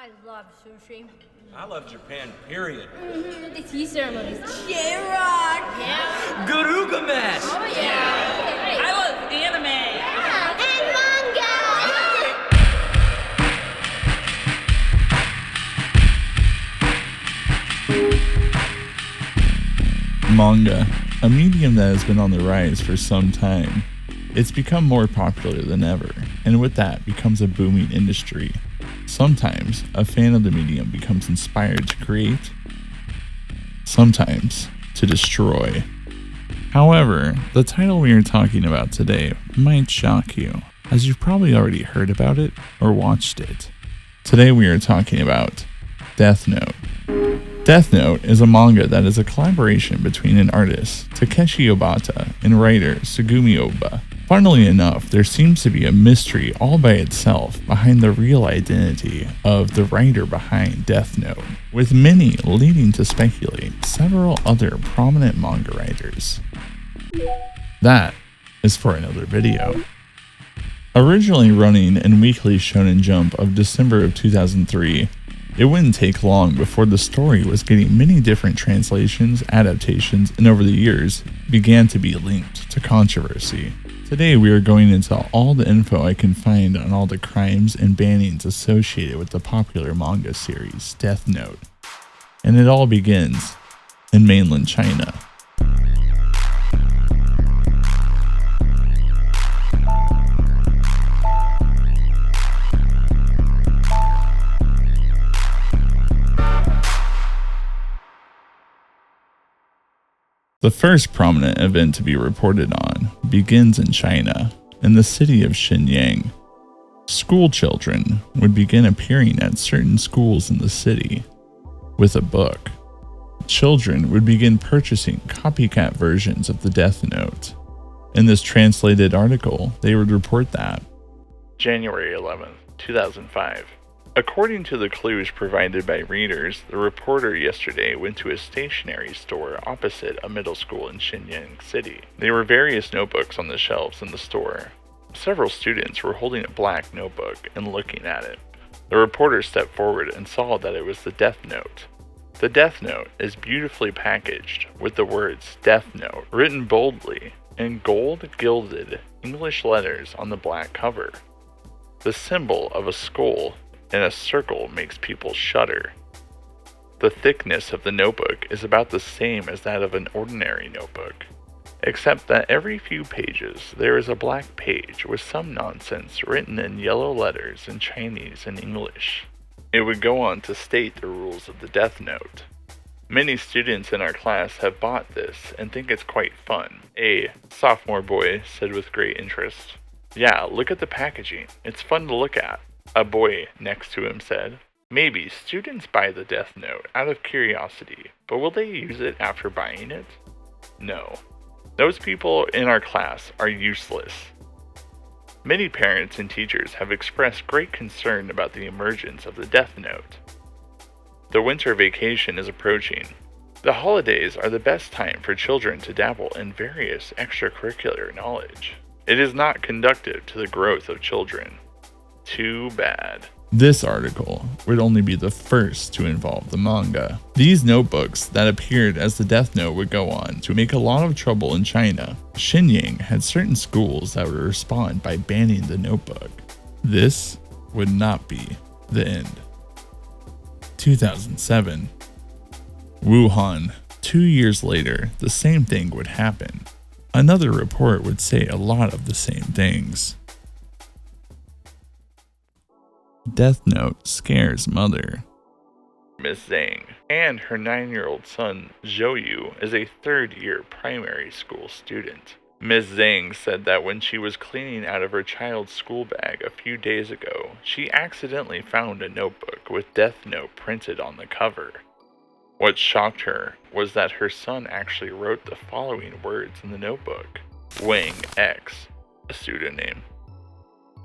I love sushi. I love Japan, period. The tea ceremonies. J-Rock! Yeah. Garugamesh! Oh, yeah. I love anime! And manga. Manga, a medium that has been on the rise for some time. It's become more popular than ever, and with that becomes a booming industry. Sometimes, a fan of the medium becomes inspired to create, sometimes to destroy. However, the title we are talking about today might shock you, as you've probably already heard about it or watched it. Today we are talking about Death Note. Death Note is a manga that is a collaboration between an artist, Takeshi Obata, and writer Sugumi Oba. Funnily enough, there seems to be a mystery all by itself behind the real identity of the writer behind Death Note, with many leading to speculate several other prominent manga writers. That is for another video. Originally running in Weekly Shonen Jump of December of 2003, it wouldn't take long before the story was getting many different translations, adaptations, and over the years began to be linked to controversy. Today we are going into all the info I can find on all the crimes and bannings associated with the popular manga series Death Note. And it all begins in mainland China. The first prominent event to be reported on begins in China, in the city of Shenyang. School children would begin appearing at certain schools in the city with a book. Children would begin purchasing copycat versions of the Death Note. In this translated article, they would report that January 11th, 2005. According to the clues provided by readers, the reporter yesterday went to a stationery store opposite a middle school in Shenyang City. There were various notebooks on the shelves in the store. Several students were holding a black notebook and looking at it. The reporter stepped forward and saw that it was the Death Note. The Death Note is beautifully packaged with the words Death Note written boldly in gold gilded English letters on the black cover. The symbol of a skull in a circle makes people shudder. The thickness of the notebook is about the same as that of an ordinary notebook, except that every few pages there is a black page with some nonsense written in yellow letters in Chinese and English. It would go on to state the rules of the Death Note. Many students in our class have bought this and think it's quite fun, a sophomore boy said with great interest. Yeah, look at the packaging. It's fun to look at. A boy next to him said, maybe students buy the Death Note out of curiosity, but will they use it after buying it? No. Those people in our class are useless. Many parents and teachers have expressed great concern about the emergence of the Death Note. The winter vacation is approaching. The holidays are the best time for children to dabble in various extracurricular knowledge. It is not conducive to the growth of children. Too bad. This article would only be the first to involve the manga. These notebooks that appeared as the Death Note would go on to make a lot of trouble in China. Shenyang had certain schools that would respond by banning the notebook. This would not be the end. 2007. Wuhan. 2 years later, the same thing would happen. Another report would say a lot of the same things. Death Note scares mother. Miss Zhang and her 9-year-old son Zhouyu is a third-year primary school student. Miss Zhang said that when she was cleaning out of her child's school bag a few days ago, she accidentally found a notebook with Death Note printed on the cover. What shocked her was that her son actually wrote the following words in the notebook. Wang X, a pseudonym,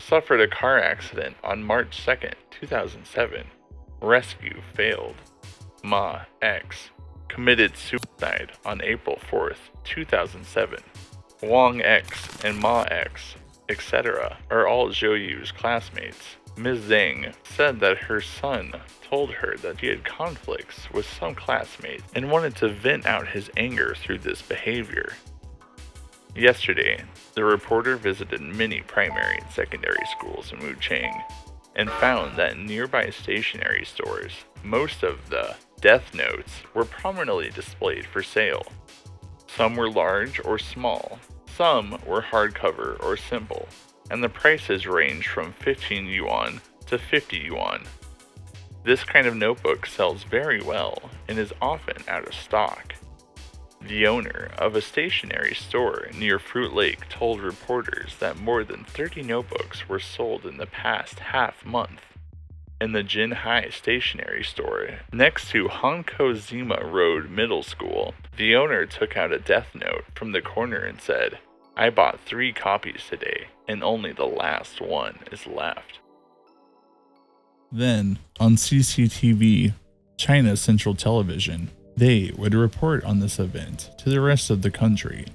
suffered a car accident on March 2nd, 2007. Rescue failed. Ma X committed suicide on April 4th, 2007. Wang X and Ma X, etc. are all Zhouyu's classmates. Ms. Zhang said that her son told her that he had conflicts with some classmates and wanted to vent out his anger through this behavior. Yesterday, the reporter visited many primary and secondary schools in Wuchang and found that in nearby stationery stores, most of the death notes were prominently displayed for sale. Some were large or small, some were hardcover or simple, and the prices ranged from 15 yuan to 50 yuan. This kind of notebook sells very well and is often out of stock. The owner of a stationery store near Fruit Lake told reporters that more than 30 notebooks were sold in the past half month. In the Jinhai stationery store next to Hankozima Road Middle School, the owner took out a death note from the corner and said, "I bought 3 copies today, and only the last one is left." Then, on CCTV, China Central Television, they would report on this event to the rest of the country.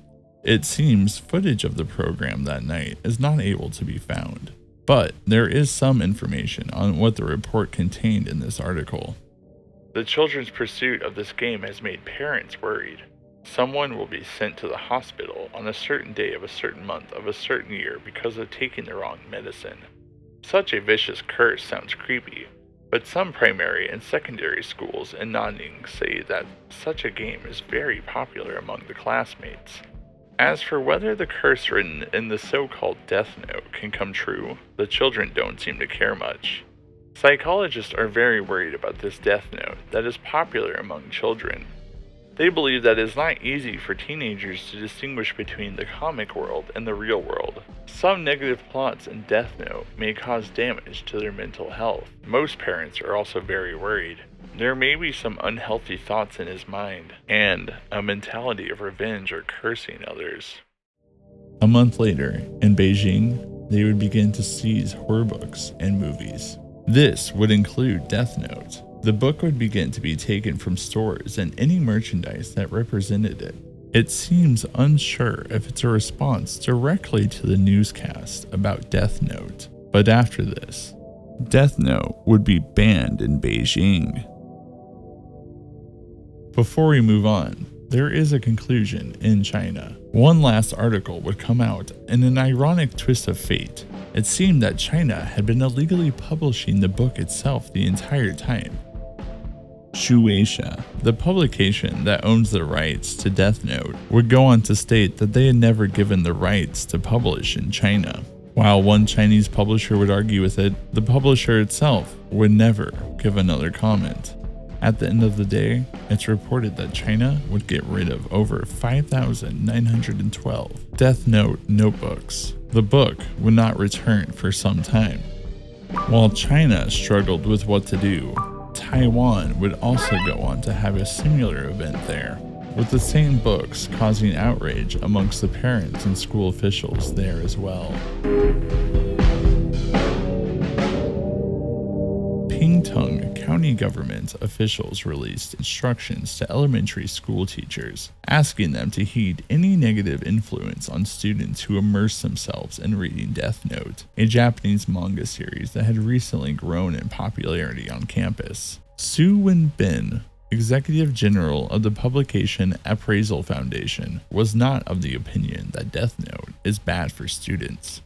It seems footage of the program that night is not able to be found, but there is some information on what the report contained in this article. The children's pursuit of this game has made parents worried. Someone will be sent to the hospital on a certain day of a certain month of a certain year because of taking the wrong medicine. Such a vicious curse sounds creepy, but some primary and secondary schools in Nanning say that such a game is very popular among the classmates. As for whether the curse written in the so-called death note can come true, the children don't seem to care much. Psychologists are very worried about this death note that is popular among children. They believe that it is not easy for teenagers to distinguish between the comic world and the real world. Some negative plots in Death Note may cause damage to their mental health. Most parents are also very worried. There may be some unhealthy thoughts in his mind, and a mentality of revenge or cursing others. A month later, in Beijing, they would begin to seize horror books and movies. This would include Death Note. The book would begin to be taken from stores and any merchandise that represented it. It seems unsure if it's a response directly to the newscast about Death Note, but after this, Death Note would be banned in Beijing. Before we move on, there is a conclusion in China. One last article would come out in an ironic twist of fate. It seemed that China had been illegally publishing the book itself the entire time. Shueisha, the publication that owns the rights to Death Note, would go on to state that they had never given the rights to publish in China. While one Chinese publisher would argue with it, the publisher itself would never give another comment. At the end of the day, it's reported that China would get rid of over 5,912 Death Note notebooks. The book would not return for some time. While China struggled with what to do, Taiwan would also go on to have a similar event there, with the same books causing outrage amongst the parents and school officials there as well. Pingtung County government officials released instructions to elementary school teachers, asking them to heed any negative influence on students who immerse themselves in reading Death Note, a Japanese manga series that had recently grown in popularity on campus. Su Wenbin, Executive General of the Publication Appraisal Foundation, was not of the opinion that Death Note is bad for students.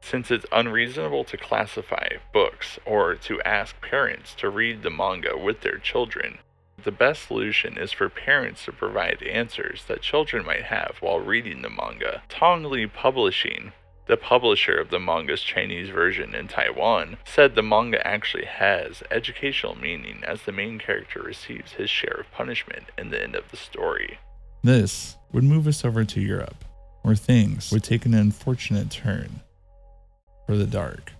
Since it's unreasonable to classify books or to ask parents to read the manga with their children, the best solution is for parents to provide answers that children might have while reading the manga. Tongli Publishing, the publisher of the manga's Chinese version in Taiwan, said the manga actually has educational meaning as the main character receives his share of punishment in the end of the story. This would move us over to Europe, where things would take an unfortunate turn for the dark.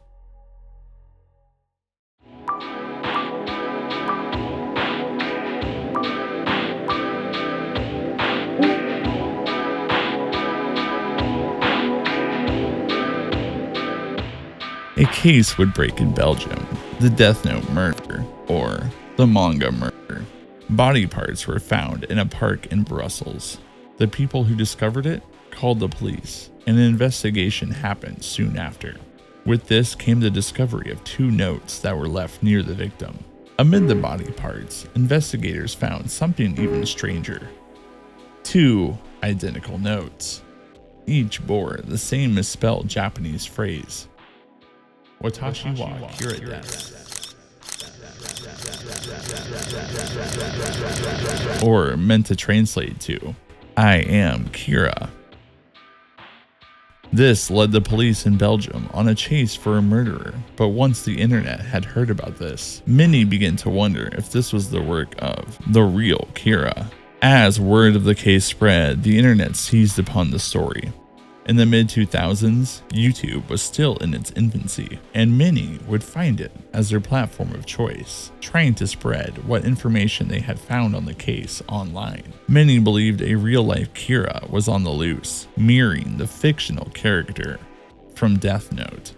A case would break in Belgium, the Death Note murder, or the manga murder. Body parts were found in a park in Brussels. The people who discovered it called the police, and an investigation happened soon after. With this came the discovery of 2 notes that were left near the victim. Amid the body parts, investigators found something even stranger. 2 identical notes. Each bore the same misspelled Japanese phrase, Watashi wa Kira desu. Or meant to translate to, I am Kira. This led the police in Belgium on a chase for a murderer, but once the internet had heard about this, many began to wonder if this was the work of the real Kira. As word of the case spread, the internet seized upon the story. In the mid-2000s, YouTube was still in its infancy, and many would find it as their platform of choice, trying to spread what information they had found on the case online. Many believed a real-life Kira was on the loose, mirroring the fictional character from Death Note.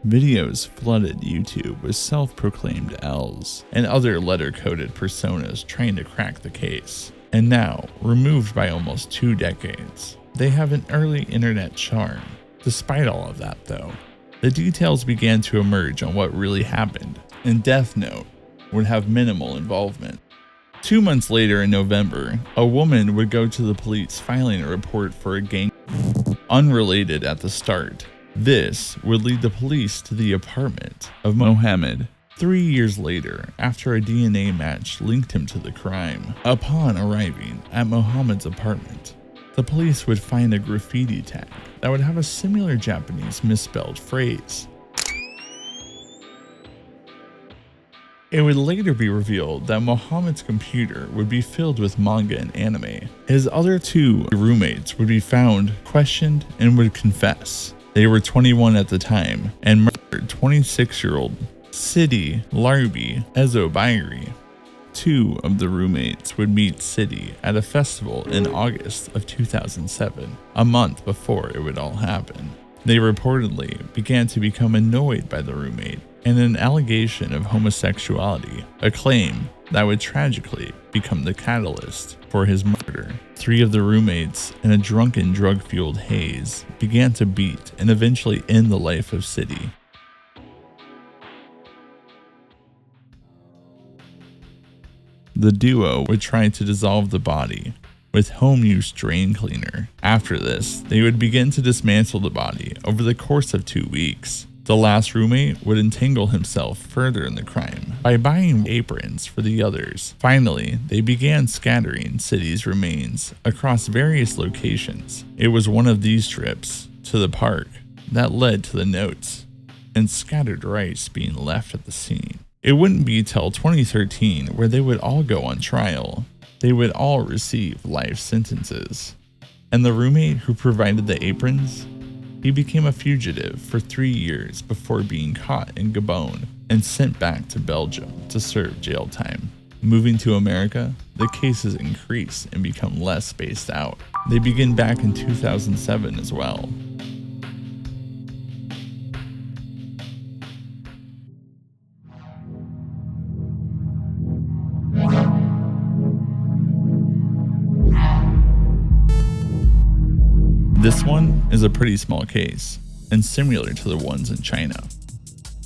Videos flooded YouTube with self-proclaimed L's and other letter-coded personas trying to crack the case, and now removed by almost 2 decades. They have an early internet charm. Despite all of that though, the details began to emerge on what really happened, and Death Note would have minimal involvement. 2 months later in November, a woman would go to the police filing a report for a gang unrelated at the start. This would lead the police to the apartment of Mohammed. 3 years later, after a DNA match linked him to the crime. Upon arriving at Mohammed's apartment, the police would find a graffiti tag that would have a similar Japanese misspelled phrase. It would later be revealed that Mohammed's computer would be filled with manga and anime. His other 2 roommates would be found, questioned, and would confess. They were 21 at the time and murdered 26-year-old Sidi Larbi Ezobairi. 2 of the roommates would meet Sidi at a festival in August of 2007, a month before it would all happen. They reportedly began to become annoyed by the roommate and an allegation of homosexuality, a claim that would tragically become the catalyst for his murder. 3 of the roommates, in a drunken, drug-fueled haze, began to beat and eventually end the life of Sidi. The duo would try to dissolve the body with home-use drain cleaner. After this, they would begin to dismantle the body over the course of 2 weeks. The last roommate would entangle himself further in the crime by buying aprons for the others. Finally, they began scattering Sidi's remains across various locations. It was one of these trips to the park that led to the notes and scattered rice being left at the scene. It wouldn't be till 2013 where they would all go on trial. They would all receive life sentences. And the roommate who provided the aprons, he became a fugitive for 3 years before being caught in Gabon and sent back to Belgium to serve jail time. Moving to America, the cases increase and become less spaced out. They begin back in 2007 as well. This one is a pretty small case, and similar to the ones in China.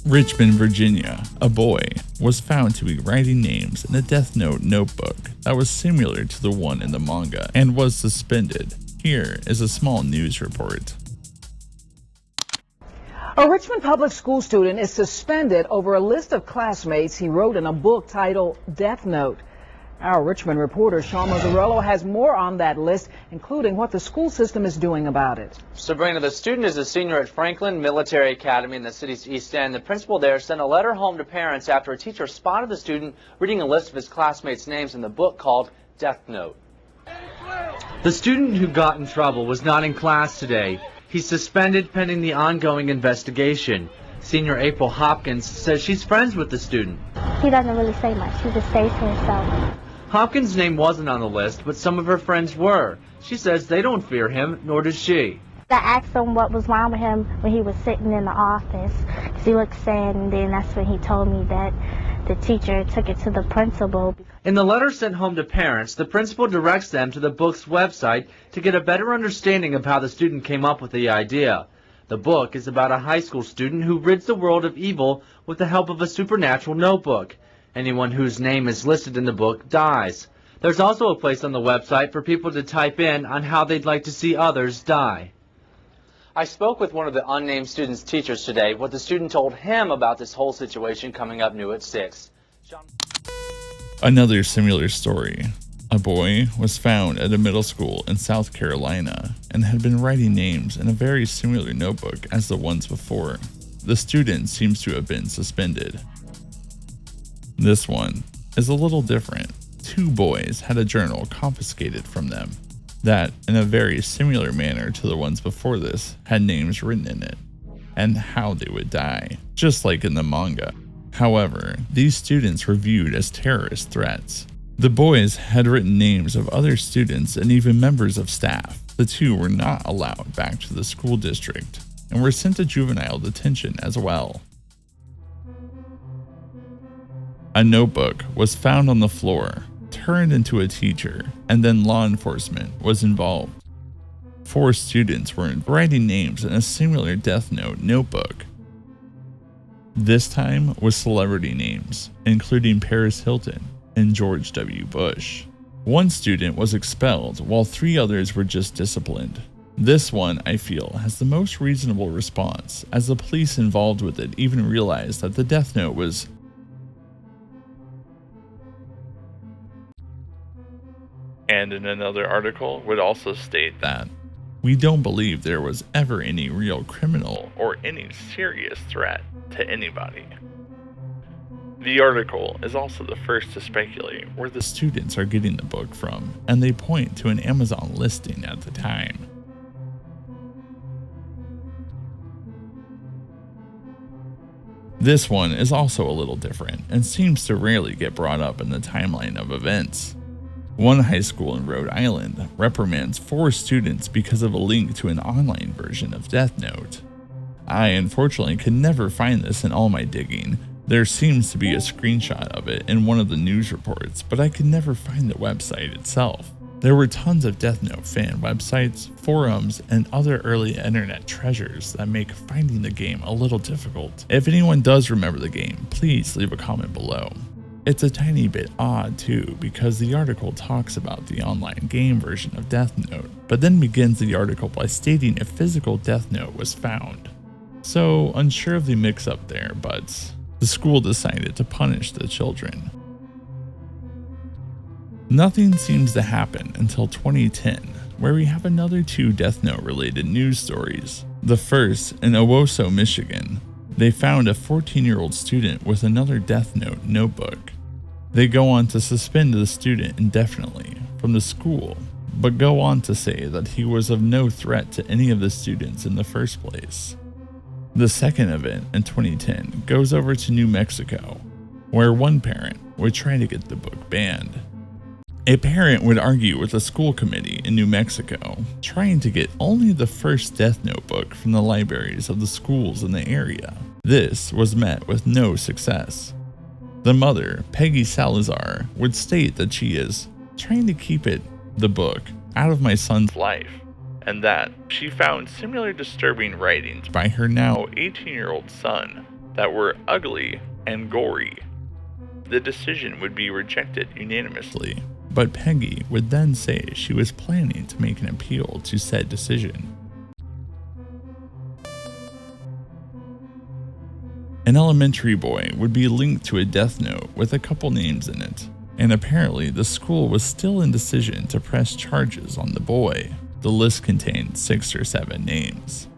Richmond, Virginia, a boy was found to be writing names in a Death Note notebook that was similar to the one in the manga and was suspended. Here is a small news report. A Richmond public school student is suspended over a list of classmates he wrote in a book titled Death Note. Our Richmond reporter Sean Mazzarello has more on that list, including what the school system is doing about it. Sabrina, the student is a senior at Franklin Military Academy in the city's East End. The principal there sent a letter home to parents after a teacher spotted the student reading a list of his classmates' names in the book called Death Note. The student who got in trouble was not in class today. He's suspended pending the ongoing investigation. Senior April Hopkins says she's friends with the student. He doesn't really say much. He just stays to himself. Hopkins' name wasn't on the list, but some of her friends were. She says they don't fear him, nor does she. I asked him what was wrong with him when he was sitting in the office, because he looked sad, and then that's when he told me that the teacher took it to the principal. In the letter sent home to parents, the principal directs them to the book's website to get a better understanding of how the student came up with the idea. The book is about a high school student who rids the world of evil with the help of a supernatural notebook. Anyone whose name is listed in the book dies. There's also a place on the website for people to type in on how they'd like to see others die. I spoke with one of the unnamed student's teachers today. What the student told him about this whole situation coming up new at 6. Another similar story. A boy was found at a middle school in South Carolina and had been writing names in a very similar notebook as the ones before. The student seems to have been suspended. This one is a little different. 2 boys had a journal confiscated from them that, in a very similar manner to the ones before this, had names written in it and how they would die, just like in the manga. However, these students were viewed as terrorist threats. The boys had written names of other students and even members of staff. The 2 were not allowed back to the school district and were sent to juvenile detention as well. A notebook was found on the floor, turned into a teacher, and then law enforcement was involved. 4 students were writing names in a similar Death Note notebook. This time with celebrity names, including Paris Hilton and George W. Bush. 1 student was expelled while 3 others were just disciplined. This one, I feel, has the most reasonable response, as the police involved with it even realized that the Death Note was and in another article would also state that we don't believe there was ever any real criminal or any serious threat to anybody. The article is also the first to speculate where the students are getting the book from, and they point to an Amazon listing at the time. This one is also a little different and seems to rarely get brought up in the timeline of events. One high school in Rhode Island reprimands 4 students because of a link to an online version of Death Note. I unfortunately could never find this in all my digging. There seems to be a screenshot of it in one of the news reports, but I could never find the website itself. There were tons of Death Note fan websites, forums, and other early internet treasures that make finding the game a little difficult. If anyone does remember the game, please leave a comment below. It's a tiny bit odd too, because the article talks about the online game version of Death Note, but then begins the article by stating a physical Death Note was found. So unsure of the mix-up there, but the school decided to punish the children. Nothing seems to happen until 2010, where we have another 2 Death Note related news stories. The first in Owosso, Michigan. They found a 14-year-old student with another Death Note notebook. They go on to suspend the student indefinitely from the school, but go on to say that he was of no threat to any of the students in the first place. The second event in 2010 goes over to New Mexico, where one parent would try to get the book banned. A parent would argue with the school committee in New Mexico, trying to get only the first Death Note book from the libraries of the schools in the area. This was met with no success. The mother, Peggy Salazar, would state that she is trying to keep the book, out of my son's life, and that she found similar disturbing writings by her now 18-year-old son that were ugly and gory. The decision would be rejected unanimously, but Peggy would then say she was planning to make an appeal to said decision. An elementary boy would be linked to a Death Note with a couple names in it, and apparently the school was still in decision to press charges on the boy. The list contained 6 or 7 names.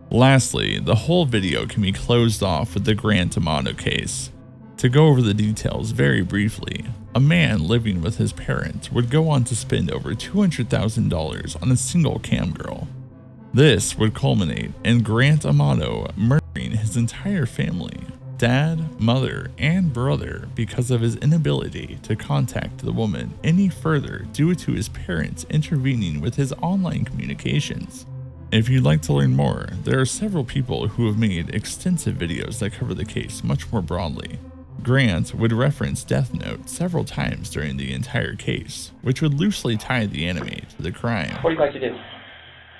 Lastly, the whole video can be closed off with the Grant Amato case. To go over the details very briefly, a man living with his parents would go on to spend over $200,000 on a single cam girl. This would culminate in Grant Amato murdering his entire family, dad, mother, and brother, because of his inability to contact the woman any further due to his parents intervening with his online communications. If you'd like to learn more, there are several people who have made extensive videos that cover the case much more broadly. Grant would reference Death Note several times during the entire case, which would loosely tie the anime to the crime. What do you like to do?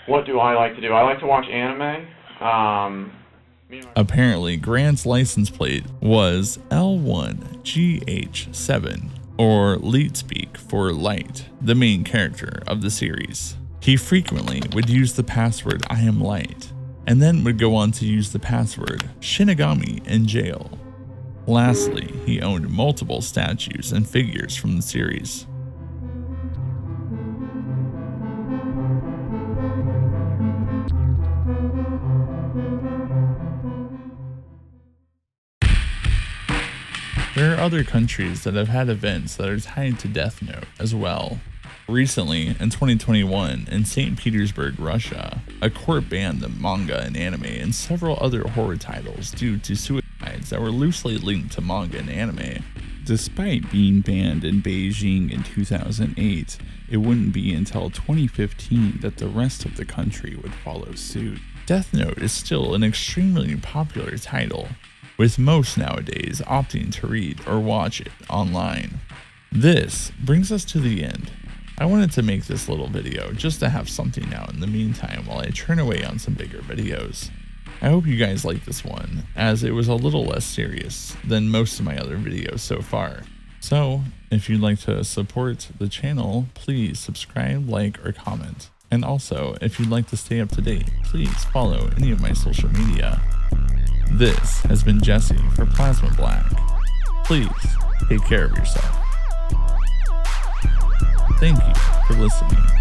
What do I like to do? I like to watch anime. Apparently, Grant's license plate was L1GH7, or Leet Speak for Light, the main character of the series. He frequently would use the password I am light, and then would go on to use the password Shinigami in jail. Lastly, he owned multiple statues and figures from the series. There are other countries that have had events that are tied to Death Note as well. Recently, in 2021, in St. Petersburg, Russia, a court banned the manga and anime and several other horror titles due to suicides that were loosely linked to manga and anime. Despite being banned in Beijing in 2008, it wouldn't be until 2015 that the rest of the country would follow suit. Death Note is still an extremely popular title, with most nowadays opting to read or watch it online. This brings us to the end. I wanted to make this little video just to have something out in the meantime while I turn away on some bigger videos. I hope you guys like this one, as it was a little less serious than most of my other videos so far. So, if you'd like to support the channel, please subscribe, like, or comment. And also, if you'd like to stay up to date, please follow any of my social media. This has been Jesse for Plasma Black. Please take care of yourself. Thank you for listening.